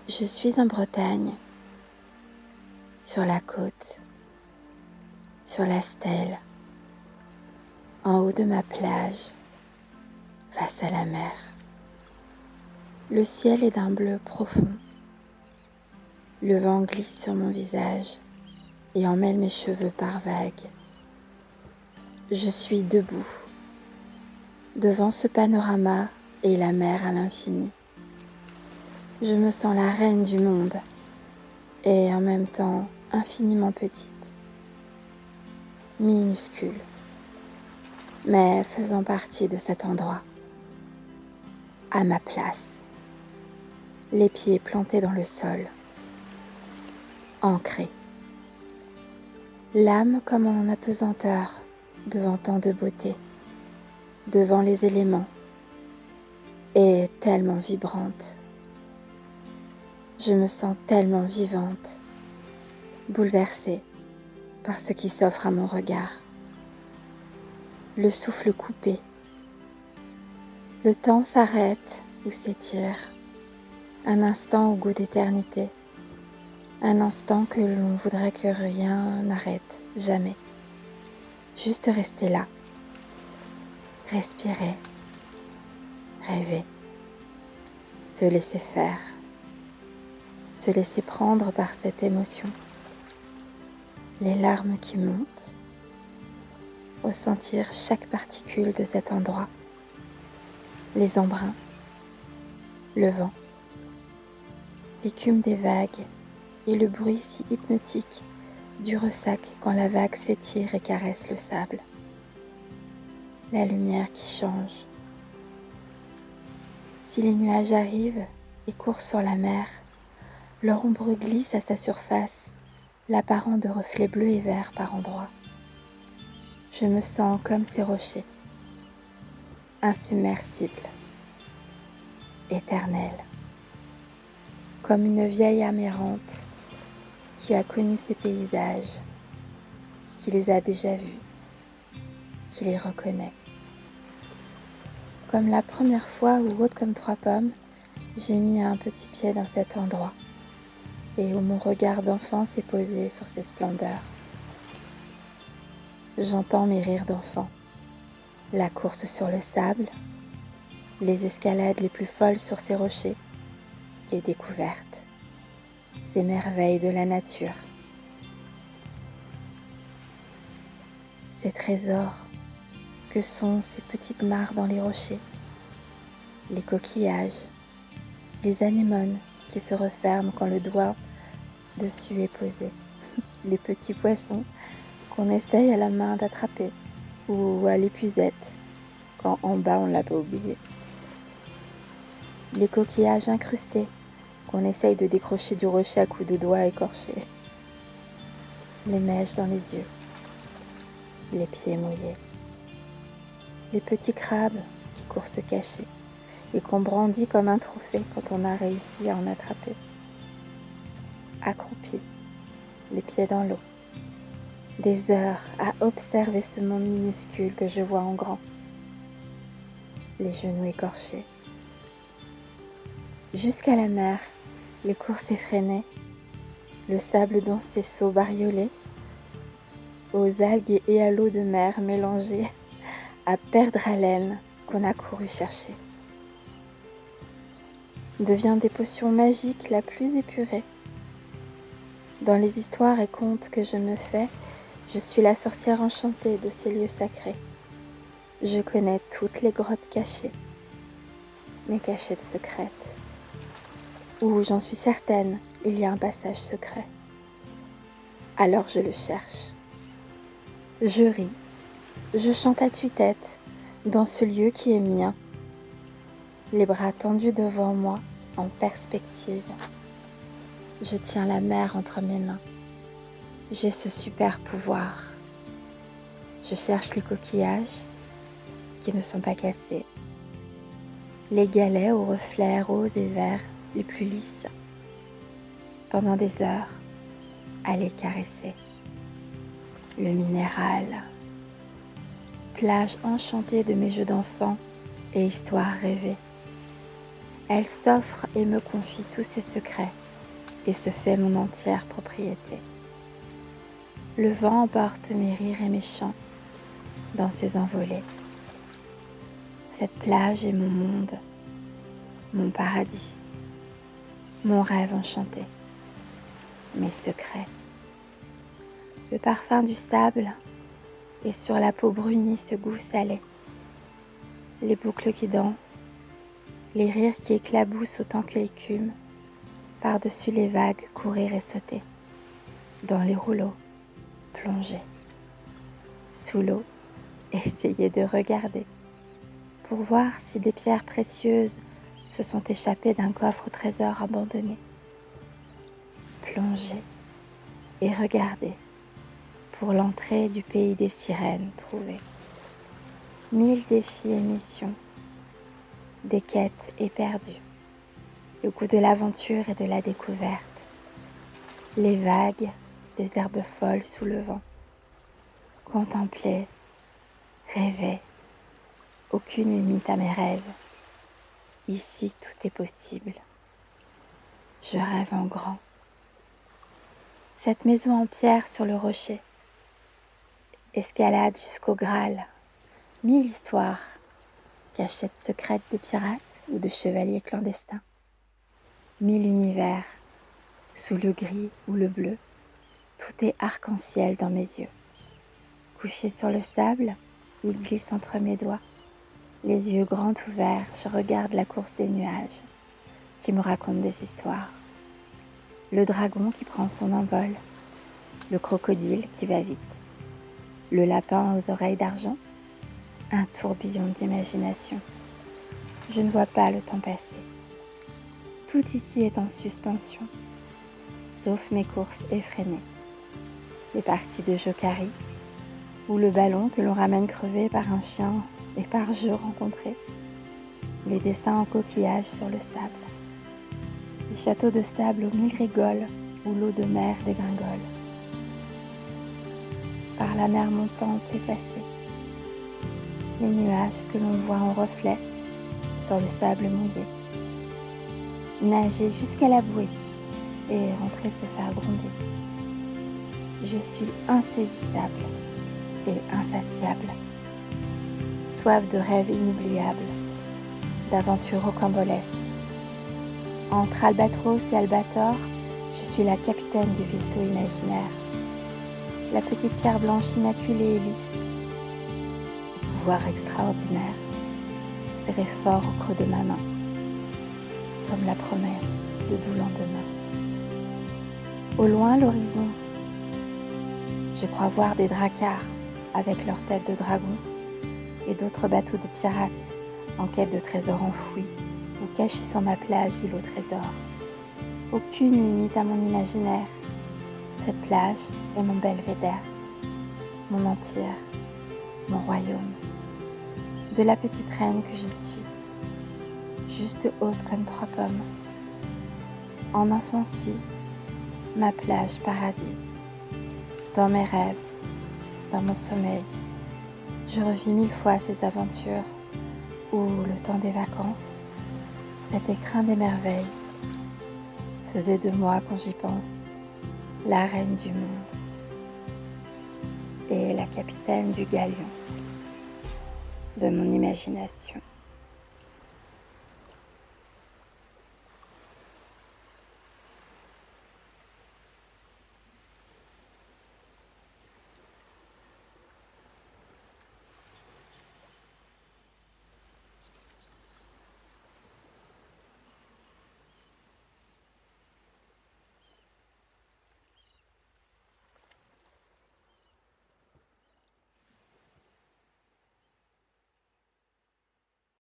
Je suis en Bretagne, sur la côte, sur la stèle, en haut de ma plage, face à la mer. Le ciel est d'un bleu profond. Le vent glisse sur mon visage et emmêle mes cheveux par vagues. Je suis debout, devant ce panorama et la mer à l'infini. Je me sens la reine du monde et en même temps infiniment petite, minuscule, mais faisant partie de cet endroit, à ma place, les pieds plantés dans le sol, ancrés, l'âme comme en apesanteur devant tant de beauté, devant les éléments, et tellement vibrante. Je me sens tellement vivante, bouleversée par ce qui s'offre à mon regard. Le souffle coupé, le temps s'arrête ou s'étire, un instant au goût d'éternité, un instant que l'on voudrait que rien n'arrête, jamais. Juste rester là, respirer, rêver, se laisser faire, se laisser prendre par cette émotion. Les larmes qui montent, ressentir chaque particule de cet endroit, les embruns, le vent, l'écume des vagues et le bruit si hypnotique du ressac quand la vague s'étire et caresse le sable, la lumière qui change. Si les nuages arrivent et courent sur la mer, leur ombre glisse à sa surface, l'apparent de reflets bleus et verts par endroits. Je me sens comme ces rochers, insubmersibles, éternels, comme une vieille âme errante qui a connu ces paysages, qui les a déjà vus, qui les reconnaît. Comme la première fois où, haute comme 3 pommes, j'ai mis un petit pied dans cet endroit et où mon regard d'enfant s'est posé sur ces splendeurs. J'entends mes rires d'enfant, la course sur le sable, les escalades les plus folles sur ces rochers, les découvertes, ces merveilles de la nature, ces trésors que sont ces petites mares dans les rochers, les coquillages, les anémones qui se referment quand le doigt dessus est posé, les petits poissons qu'on essaye à la main d'attraper ou à l'épuisette quand en bas on l'a pas oublié, les coquillages incrustés qu'on essaye de décrocher du rocher à coups de doigts écorchés, les mèches dans les yeux, les pieds mouillés, les petits crabes qui courent se cacher et qu'on brandit comme un trophée quand on a réussi à en attraper. Accroupis, les pieds dans l'eau, des heures à observer ce monde minuscule que je vois en grand, les genoux écorchés. Jusqu'à la mer, les courses effrénées, le sable dans ses seaux bariolés, aux algues et à l'eau de mer mélangée, à perdre haleine qu'on a couru chercher. Devient des potions magiques la plus épurée. Dans les histoires et contes que je me fais, je suis la sorcière enchantée de ces lieux sacrés. Je connais toutes les grottes cachées, mes cachettes secrètes, où j'en suis certaine, il y a un passage secret. Alors je le cherche. Je ris, je chante à tue-tête dans ce lieu qui est mien, les bras tendus devant moi en perspective. Je tiens la mer entre mes mains. J'ai ce super pouvoir. Je cherche les coquillages qui ne sont pas cassés, les galets aux reflets roses et verts les plus lisses, pendant des heures à les caresser. Le minéral, plage enchantée de mes jeux d'enfant et histoires rêvées. Elle s'offre et me confie tous ses secrets et se fait mon entière propriété. Le vent emporte mes rires et mes chants dans ses envolées. Cette plage est mon monde, mon paradis, mon rêve enchanté, mes secrets. Le parfum du sable et sur la peau brunie ce goût salé. Les boucles qui dansent, les rires qui éclaboussent autant que l'écume, par-dessus les vagues courir et sauter, dans les rouleaux, plonger, sous l'eau, essayer de regarder, pour voir si des pierres précieuses se sont échappées d'un coffre au trésor abandonné. Plonger et regarder pour l'entrée du pays des sirènes trouvée. 1000 défis et missions, des quêtes éperdues, le goût de l'aventure et de la découverte, les vagues des herbes folles sous le vent. Contempler, rêver, aucune limite à mes rêves. Ici, tout est possible. Je rêve en grand. Cette maison en pierre sur le rocher, escalade jusqu'au Graal, 1000 histoires, cachettes secrètes de pirates ou de chevaliers clandestins. 1000 univers, sous le gris ou le bleu, tout est arc-en-ciel dans mes yeux. Couché sur le sable, il glisse entre mes doigts. Les yeux grands ouverts, je regarde la course des nuages qui me racontent des histoires. Le dragon qui prend son envol, le crocodile qui va vite, le lapin aux oreilles d'argent, un tourbillon d'imagination. Je ne vois pas le temps passer. Tout ici est en suspension, sauf mes courses effrénées, les parties de jokari ou le ballon que l'on ramène crevé par un chien et par jeu rencontré, les dessins en coquillage sur le sable, les châteaux de sable aux 1000 rigoles où l'eau de mer dégringole, par la mer montante effacée, les nuages que l'on voit en reflet sur le sable mouillé, nager jusqu'à la bouée et rentrer se faire gronder. Je suis insaisissable et insatiable, soif de rêves inoubliables, d'aventures rocambolesques. Entre albatros et albator, je suis la capitaine du vaisseau imaginaire, la petite pierre blanche immaculée et lisse, au pouvoir extraordinaire, serré fort au creux de ma main, comme la promesse de doux lendemain. Au loin, l'horizon, je crois voir des dracars avec leurs têtes de dragon et d'autres bateaux de pirates en quête de trésors enfouis ou cachés sur ma plage île au trésor. Aucune limite à mon imaginaire. Cette plage est mon belvédère, mon empire, mon royaume. De la petite reine que je suis, juste haute comme 3 pommes. En enfancie, ma plage paradis. Dans mes rêves, dans mon sommeil, je revis 1000 fois ces aventures où le temps des vacances, cet écrin des merveilles, faisait de moi, quand j'y pense, la reine du monde et la capitaine du galion de mon imagination.